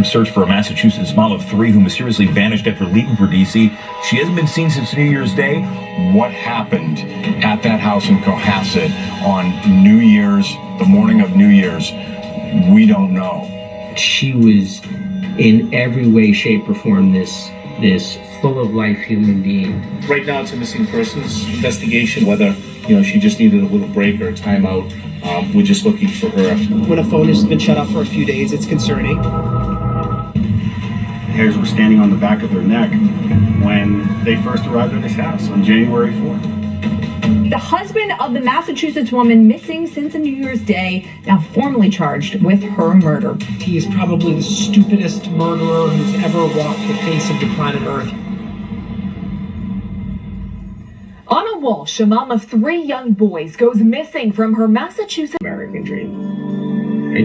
search for a Massachusetts mom of 3 who mysteriously vanished after leaving for D.C. She hasn't been seen since New Year's Day. What happened at that house in Cohasset on New Year's, the morning of New Year's, we don't know. She was in every way, shape, or form this full of life human being. Right now it's a missing persons investigation, whether she just needed a little break or a timeout. We're just looking for her. When a phone has been shut off for a few days, it's concerning. Hairs were standing on the back of their neck when they first arrived at this house on January 4th. The husband of the Massachusetts woman missing since New Year's Day, now formally charged with her murder. He is probably the stupidest murderer who's ever walked the face of the planet Earth. Ana Walshe, a mom of 3 young boys, goes missing from her Massachusetts American dream. I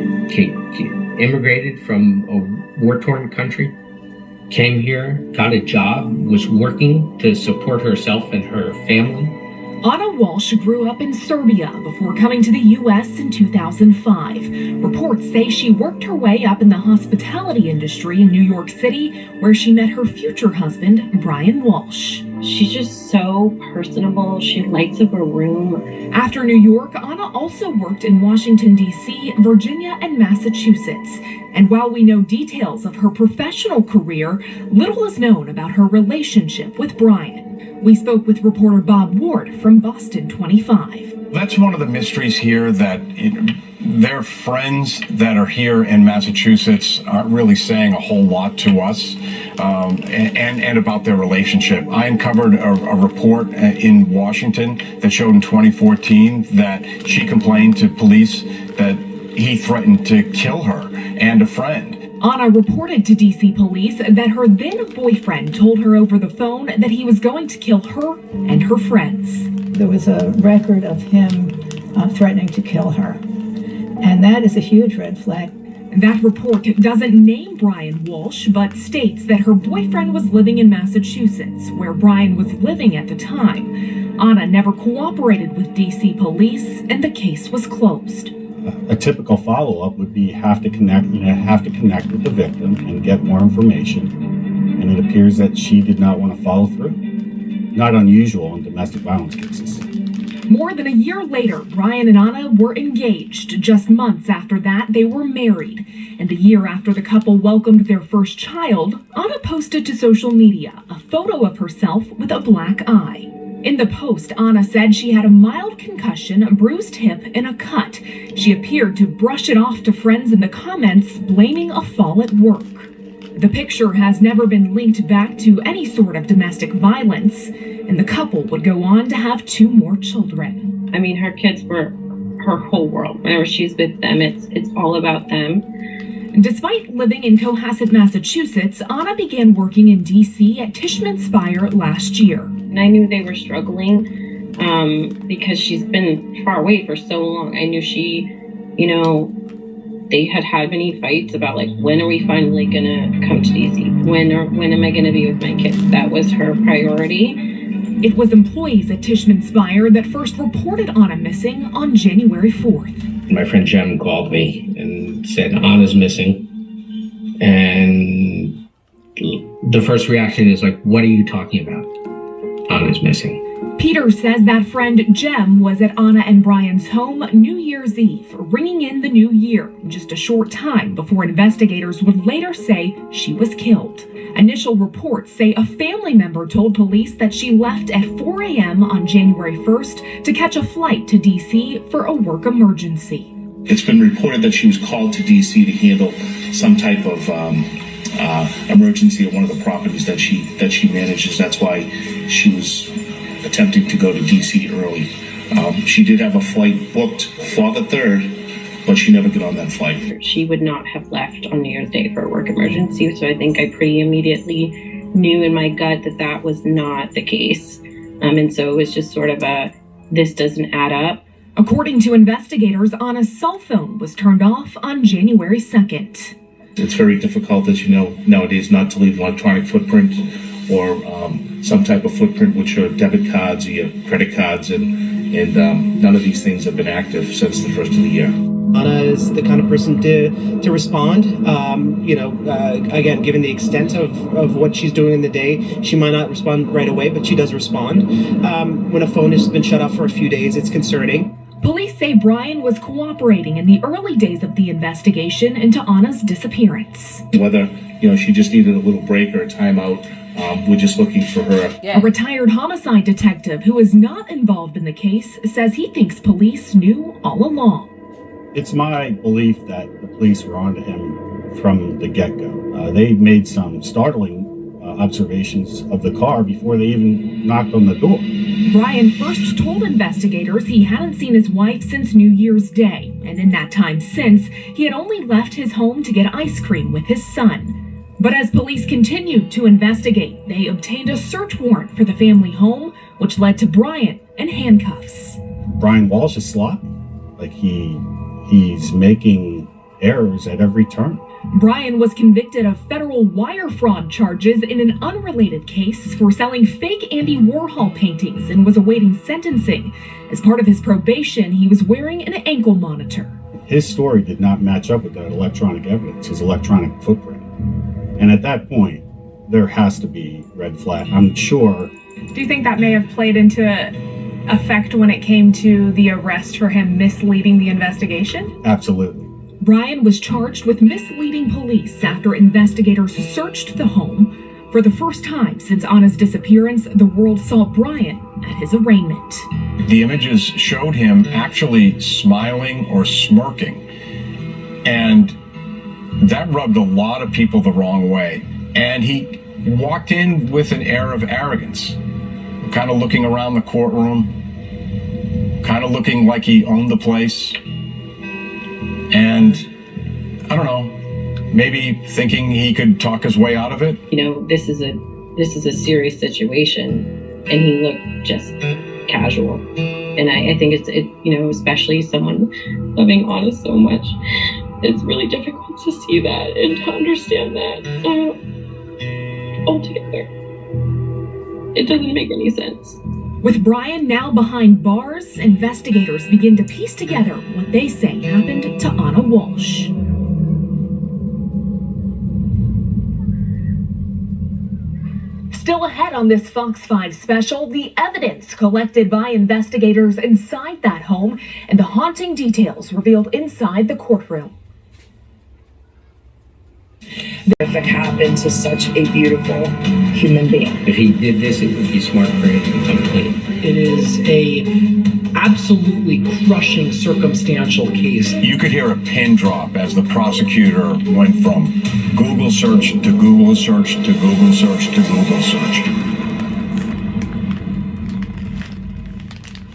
immigrated from a war-torn country, came here, got a job, was working to support herself and her family. Ana Walshe grew up in Serbia before coming to the U.S. in 2005. Reports say she worked her way up in the hospitality industry in New York City, where she met her future husband, Brian Walshe. She's just so personable. She lights up a room. After New York, Ana also worked in Washington, D.C., Virginia, and Massachusetts. And while we know details of her professional career, little is known about her relationship with Brian. We spoke with reporter Bob Ward from Boston 25. That's one of the mysteries here, that their friends that are here in Massachusetts aren't really saying a whole lot to us, and about their relationship. I uncovered a report in Washington that showed in 2014 that she complained to police that he threatened to kill her and a friend. Ana reported to D.C. police that her then boyfriend told her over the phone that he was going to kill her and her friends. There was a record of him threatening to kill her, and that is a huge red flag. That report doesn't name Brian Walshe, but states that her boyfriend was living in Massachusetts, where Brian was living at the time. Ana never cooperated with D.C. police, and the case was closed. A typical follow-up would be have to connect with the victim and get more information, and it appears that she did not want to follow through. Not unusual in domestic violence cases. More than a year later, Brian and Ana were engaged. Just months after that, they were married. And a year after the couple welcomed their first child, Ana posted to social media a photo of herself with a black eye. In the post, Ana said she had a mild concussion, a bruised hip, and a cut. She appeared to brush it off to friends in the comments, blaming a fall at work. The picture has never been linked back to any sort of domestic violence, and the couple would go on to have 2 more children. I mean, her kids were her whole world. Whenever she's with them, it's all about them. Despite living in Cohasset, Massachusetts, Ana began working in D.C. at Tishman Speyer last year. And I knew they were struggling because she's been far away for so long. I knew they had many fights about, like, when are we finally going to come to D.C.? When am I going to be with my kids? That was her priority. It was employees at Tishman Speyer that first reported Ana missing on January 4th. My friend Jem called me and said, Ana's missing. And the first reaction is like, what are you talking about? Ana's missing. Peter says that friend Jem was at Ana and Brian's home New Year's Eve, ringing in the new year, just a short time before investigators would later say she was killed. Initial reports say a family member told police that she left at 4 a.m. on January 1st to catch a flight to D.C. for a work emergency. It's been reported that she was called to D.C. to handle some type of emergency at one of the properties that she manages. That's why she was attempting to go to D.C. early. She did have a flight booked for the 3rd, but she never got on that flight. She would not have left on New Year's Day for a work emergency, so I think I pretty immediately knew in my gut that that was not the case. And so it was just sort of this doesn't add up. According to investigators, Ana's cell phone was turned off on January 2nd. It's very difficult, as you know, nowadays not to leave an electronic footprint or some type of footprint, which are debit cards or your credit cards, and none of these things have been active since the first of the year. Ana is the kind of person to respond. Again, given the extent of what she's doing in the day, she might not respond right away, but she does respond. When a phone has been shut off for a few days, it's concerning. Police say Brian was cooperating in the early days of the investigation into Ana's disappearance. Whether, she just needed a little break or a timeout, we're just looking for her. A retired homicide detective who is not involved in the case says he thinks police knew all along. It's my belief that the police were onto him from the get-go. They made some startling observations of the car before they even knocked on the door. Brian first told investigators he hadn't seen his wife since New Year's Day, and in that time since, he had only left his home to get ice cream with his son. But as police continued to investigate, they obtained a search warrant for the family home, which led to Brian in handcuffs. Brian Walshe is sloppy. He's making errors at every turn. Brian was convicted of federal wire fraud charges in an unrelated case for selling fake Andy Warhol paintings and was awaiting sentencing. As part of his probation, he was wearing an ankle monitor. His story did not match up with that electronic evidence, his electronic footprint. And at that point, there has to be red flag, I'm sure. Do you think that may have played into effect when it came to the arrest for him misleading the investigation? Absolutely. Brian was charged with misleading police after investigators searched the home. For the first time since Ana's disappearance, the world saw Brian at his arraignment. The images showed him actually smiling or smirking. And that rubbed a lot of people the wrong way. And he walked in with an air of arrogance, kind of looking around the courtroom, kind of looking like he owned the place. And I don't know, maybe thinking he could talk his way out of it. This is a serious situation, and he looked just casual. And I think it's especially someone loving Ana so much, it's really difficult to see that and to understand that altogether. It doesn't make any sense. With Brian now behind bars, investigators begin to piece together what they say happened to Ana Walshe. Still ahead on this Fox 5 special, the evidence collected by investigators inside that home and the haunting details revealed inside the courtroom. If happened to such a beautiful human being. If he did this, it would be smart for him to come clean. It is a absolutely crushing circumstantial case. You could hear a pin drop as the prosecutor went from Google search to Google search to Google search to Google search.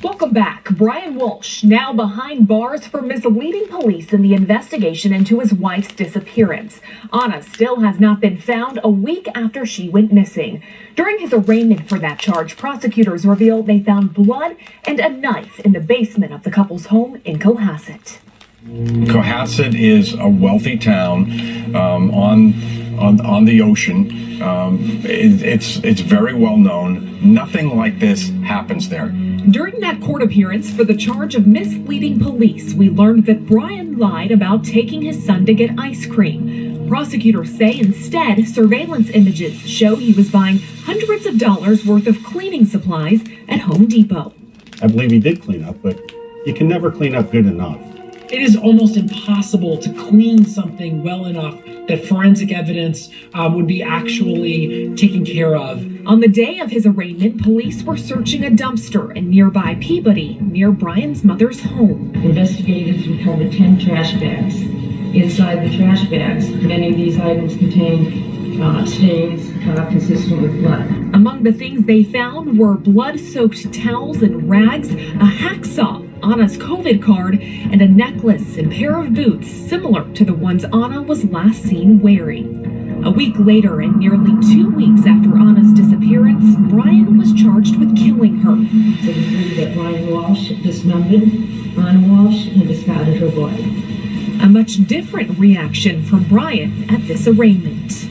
Welcome back. Brian Walshe now behind bars for misleading police in the investigation into his wife's disappearance. Ana still has not been found a week after she went missing. During his arraignment for that charge, prosecutors revealed they found blood and a knife in the basement of the couple's home in Cohasset. Cohasset is a wealthy town on the ocean. It's very well known. Nothing like this happens there. During that court appearance for the charge of misleading police, we learned that Brian lied about taking his son to get ice cream. Prosecutors say instead, surveillance images show he was buying hundreds of dollars worth of cleaning supplies at Home Depot. I believe he did clean up, but you can never clean up good enough. It is almost impossible to clean something well enough that forensic evidence would be actually taken care of. On the day of his arraignment, police were searching a dumpster in nearby Peabody, near Brian's mother's home. Investigators recovered 10 trash bags. Inside the trash bags, many of these items contained stains consistent with blood. Among the things they found were blood-soaked towels and rags, a hacksaw, Ana's COVID card, and a necklace and pair of boots similar to the ones Ana was last seen wearing. A week later, and nearly 2 weeks after Ana's disappearance, Brian was charged with killing her. So we believe that Brian Walshe dismembered Ana Walshe and discarded her body. A much different reaction from Brian at this arraignment.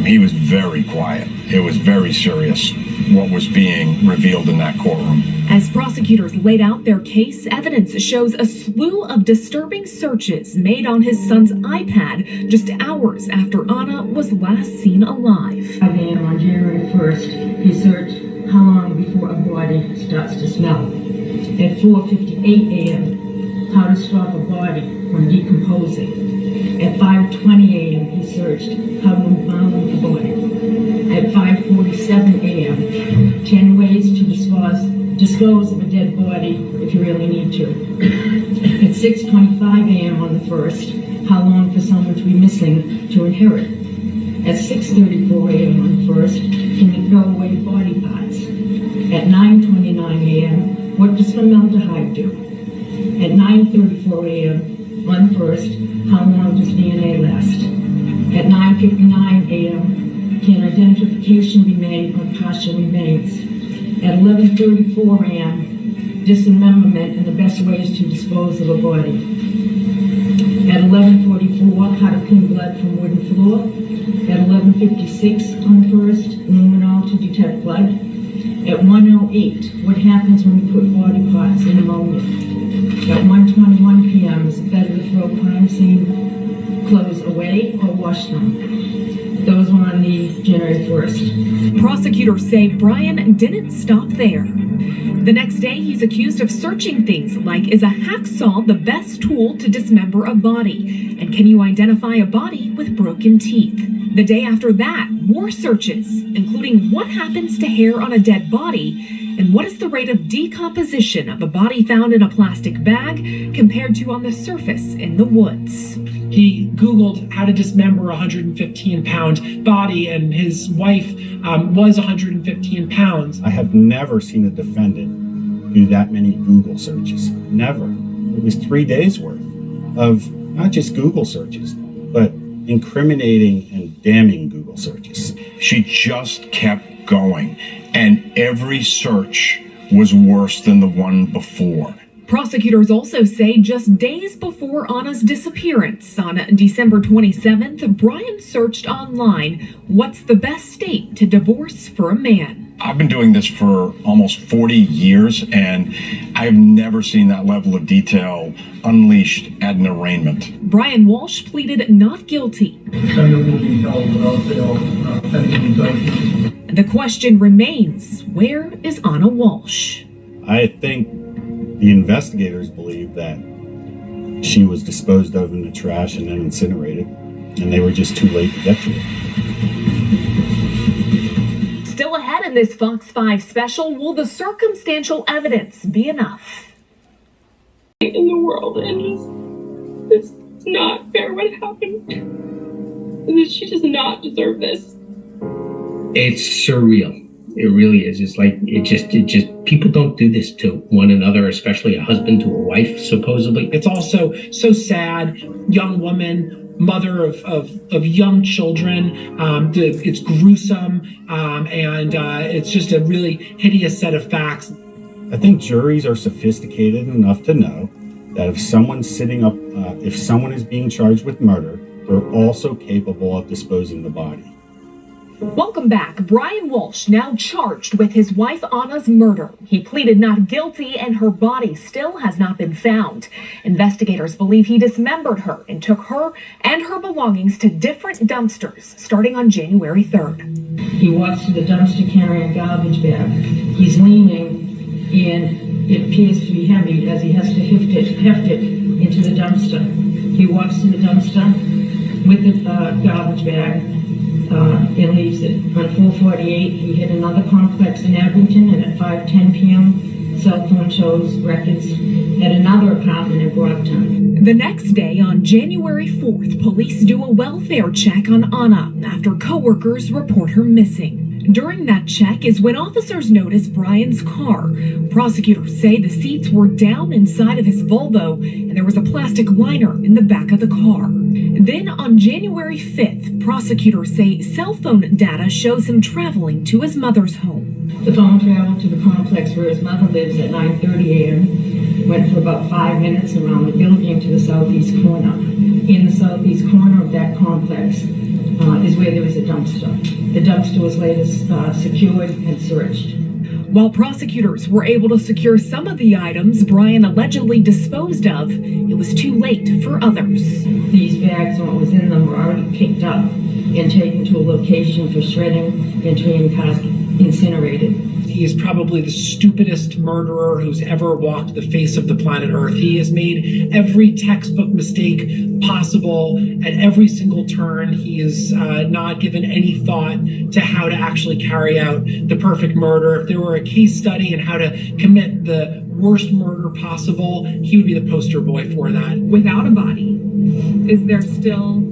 He was very quiet. It was very serious what was being revealed in that courtroom. As prosecutors laid out their case, evidence shows a slew of disturbing searches made on his son's iPad just hours after Ana was last seen alive. 5 a.m. on January 1st, he searched how long before a body starts to smell. At 4:58 a.m., how to stop a body from decomposing. At 5:20 a.m., he searched how to embalm a body. At 5:47 a.m., 10 ways to dispose of a dead body if you really need to. At 6:25 a.m. on the 1st, how long for someone to be missing to inherit. At 6:34 a.m. on the 1st, can you throw away body parts? At 9:29 a.m., what does formaldehyde do? At 9:34 a.m. on the 1st, how long does DNA last? At 9:59 a.m., can identification be made on partial remains? At 11:34 a.m., dismemberment and the best ways to dispose of a body. At 11:44, how to clean blood from wooden floor. At 11:56 on the 1st, luminol to detect blood. At 1:08, what happens when we put body parts in ammonia? At 1:21 p.m., is it better to throw crime scene clothes away or wash them? Those were on the January 1st. Prosecutors say Brian didn't stop there. The next day, he's accused of searching things like, is a hacksaw the best tool to dismember a body? And can you identify a body with broken teeth? The day after that, more searches, including what happens to hair on a dead body and what is the rate of decomposition of a body found in a plastic bag compared to on the surface in the woods. He Googled how to dismember a 115-pound body, and his wife was 115 pounds. I have never seen a defendant do that many Google searches. Never. It was 3 days worth of not just Google searches, but incriminating and damning Google searches. She just kept going, and every search was worse than the one before. Prosecutors also say just days before Ana's disappearance, on December 27th, Brian searched online, what's the best state to divorce for a man? I've been doing this for almost 40 years, and I've never seen that level of detail unleashed at an arraignment. Brian Walshe pleaded not guilty. The question remains, where is Ana Walshe? I think the investigators believe that she was disposed of in the trash and then incinerated, and they were just too late to get to it. Still ahead in this Fox 5 special, will the circumstantial evidence be enough? In the world, and just, it's not fair what happened. She does not deserve this. It's surreal. It really is. It's like, it just, people don't do this to one another, especially a husband to a wife, supposedly. It's also so sad, young woman, mother of young children. It's gruesome, and it's just a really hideous set of facts. I think juries are sophisticated enough to know that if someone's if someone is being charged with murder, they're also capable of disposing of the body. Welcome back. Brian Walshe now charged with his wife Ana's murder. He pleaded not guilty, and her body still has not been found. Investigators believe he dismembered her and took her and her belongings to different dumpsters starting on January 3rd. He walks to the dumpster carrying a garbage bag. He's leaning, and it appears to be heavy as he has to heft it into the dumpster. He walks to the dumpster with the garbage bag. And leaves it. On 4:48, he hit another complex in Abington, and at 5:10 p.m., cell phone shows records at another apartment in Brockton. The next day, on January 4th, police do a welfare check on Ana after coworkers report her missing. During that check is when officers notice Brian's car. Prosecutors say the seats were down inside of his Volvo, and there was a plastic liner in the back of the car. Then on January 5th, prosecutors say cell phone data shows him traveling to his mother's home. The phone traveled to the complex where his mother lives at 9:30 a.m., went for about 5 minutes around the building to the southeast corner. In the southeast corner of that complex, is where there was a dumpster. The dumpster was later secured and searched. While prosecutors were able to secure some of the items Brian allegedly disposed of, it was too late for others. These bags and what was in them were already picked up and taken to a location for shredding and to be incinerated. He is probably the stupidest murderer who's ever walked the face of the planet Earth. He has made every textbook mistake possible at every single turn. He is not given any thought to how to actually carry out the perfect murder. If there were a case study in how to commit the worst murder possible, he would be the poster boy for that. Without a body, is there still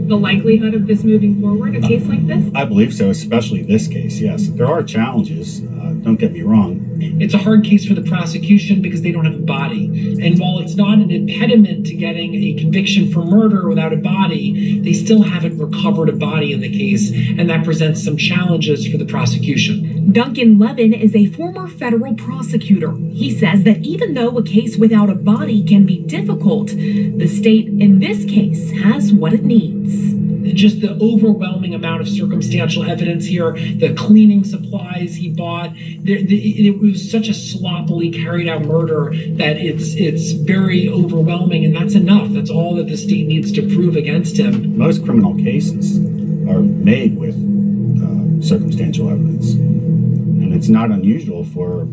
the likelihood of this moving forward, a case like this? I believe so, especially this case, yes. There are challenges, don't get me wrong. It's a hard case for the prosecution because they don't have a body. And while it's not an impediment to getting a conviction for murder without a body, they still haven't recovered a body in the case, and that presents some challenges for the prosecution. Duncan Levin is a former federal prosecutor. He says that even though a case without a body can be difficult, the state in this case has what it needs. Just the overwhelming amount of circumstantial evidence here, the cleaning supplies he bought, it was such a sloppily carried out murder that it's very overwhelming, and that's enough. That's all that the state needs to prove against him. Most criminal cases are made with circumstantial evidence, and it's not unusual for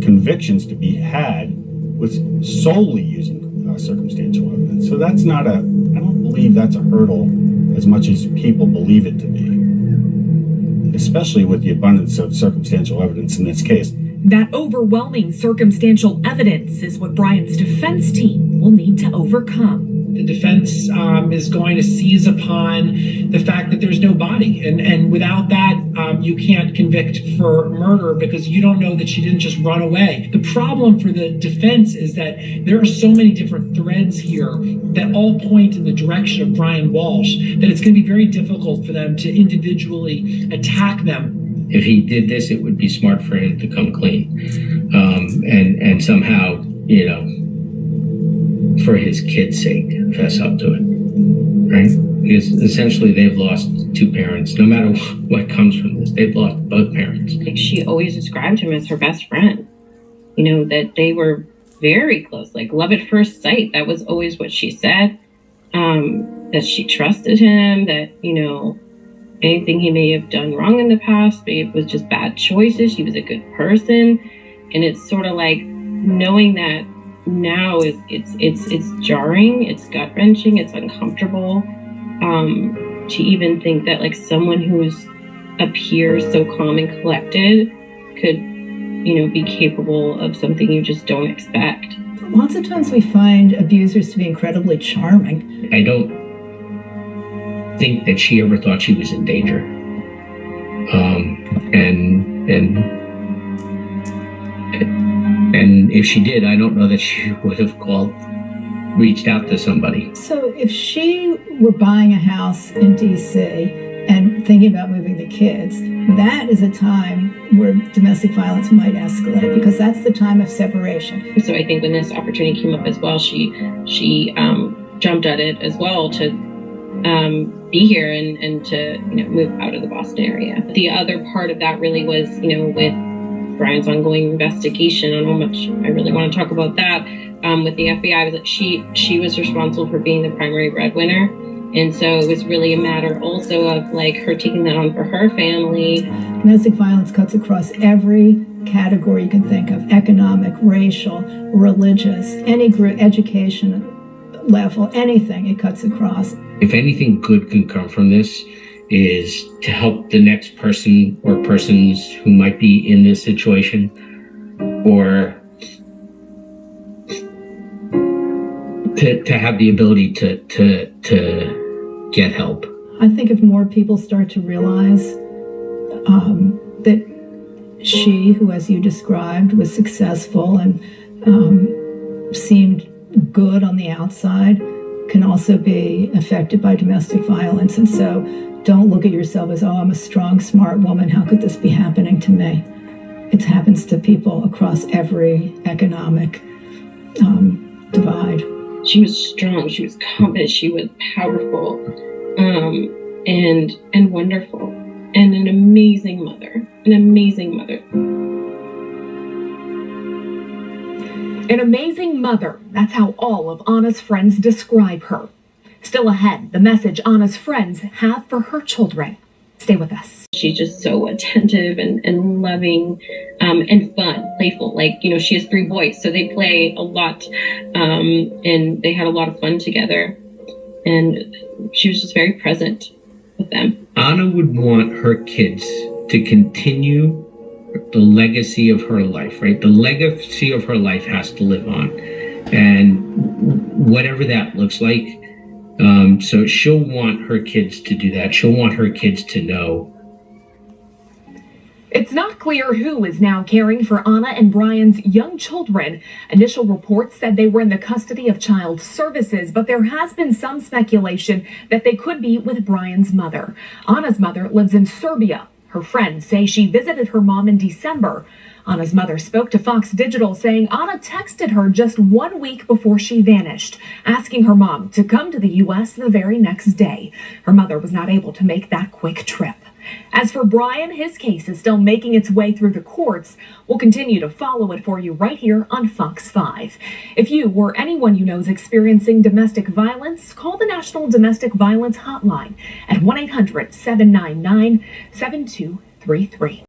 convictions to be had with solely using circumstantial evidence. So that's not I don't believe that's a hurdle as much as people believe it to be, especially with the abundance of circumstantial evidence in this case. That overwhelming circumstantial evidence is what Brian's defense team will need to overcome. The defense is going to seize upon the fact that there's no body. And without that, you can't convict for murder because you don't know that she didn't just run away. The problem for the defense is that there are so many different threads here that all point in the direction of Brian Walshe that it's going to be very difficult for them to individually attack them. If he did this, it would be smart for him to come clean. And somehow, for his kid's sake, fess up to it, right? Because essentially they've lost two parents. No matter what comes from this, they've lost both parents. Like, she always described him as her best friend. That they were very close, like love at first sight. That was always what she said. That she trusted him, that, anything he may have done wrong in the past, it was just bad choices. He was a good person. And it's sort of like knowing that now it's jarring, it's gut wrenching, it's uncomfortable, to even think that like someone who's appears so calm and collected could, be capable of something you just don't expect. Lots of times we find abusers to be incredibly charming. I don't think that she ever thought she was in danger. And if she did, I don't know that she would have reached out to somebody. So if she were buying a house in DC and thinking about moving the kids, that is a time where domestic violence might escalate because that's the time of separation. So I think when this opportunity came up as well, she jumped at it as well to be here and to move out of the Boston area. The other part of that really was with Brian's ongoing investigation. I don't know how much I really want to talk about that. With the FBI, was that she was responsible for being the primary breadwinner, and so it was really a matter also of like her taking that on for her family. Domestic violence cuts across every category you can think of: economic, racial, religious, any group, education level, anything. It cuts across. If anything good can come from this, is to help the next person or persons who might be in this situation, or to have the ability to get help. I think if more people start to realize that she, who, as you described, was successful and seemed good on the outside, can also be affected by domestic violence. And so don't look at yourself as, I'm a strong, smart woman. How could this be happening to me? It happens to people across every economic divide. She was strong, she was confident, she was powerful, and wonderful, and an amazing mother. An amazing mother. An amazing mother. That's how all of Ana's friends describe her. Still ahead, the message Ana's friends have for her children. Stay with us. She's just so attentive and loving, and fun, playful. Like, she has 3 boys, so they play a lot, and they had a lot of fun together. And she was just very present with them. Ana would want her kids to continue the legacy of her life, right? The legacy of her life has to live on. And whatever that looks like, so she'll want her kids to do that. She'll want her kids to know. It's not clear who is now caring for Ana and Brian's young children. Initial reports said they were in the custody of Child Services, but there has been some speculation that they could be with Brian's mother. Ana's mother lives in Serbia. Her friends say she visited her mom in December. Ana's mother spoke to Fox Digital saying Ana texted her just 1 week before she vanished, asking her mom to come to the U.S. the very next day. Her mother was not able to make that quick trip. As for Brian, his case is still making its way through the courts. We'll continue to follow it for you right here on Fox 5. If you or anyone you know is experiencing domestic violence, call the National Domestic Violence Hotline at 1-800-799-7233.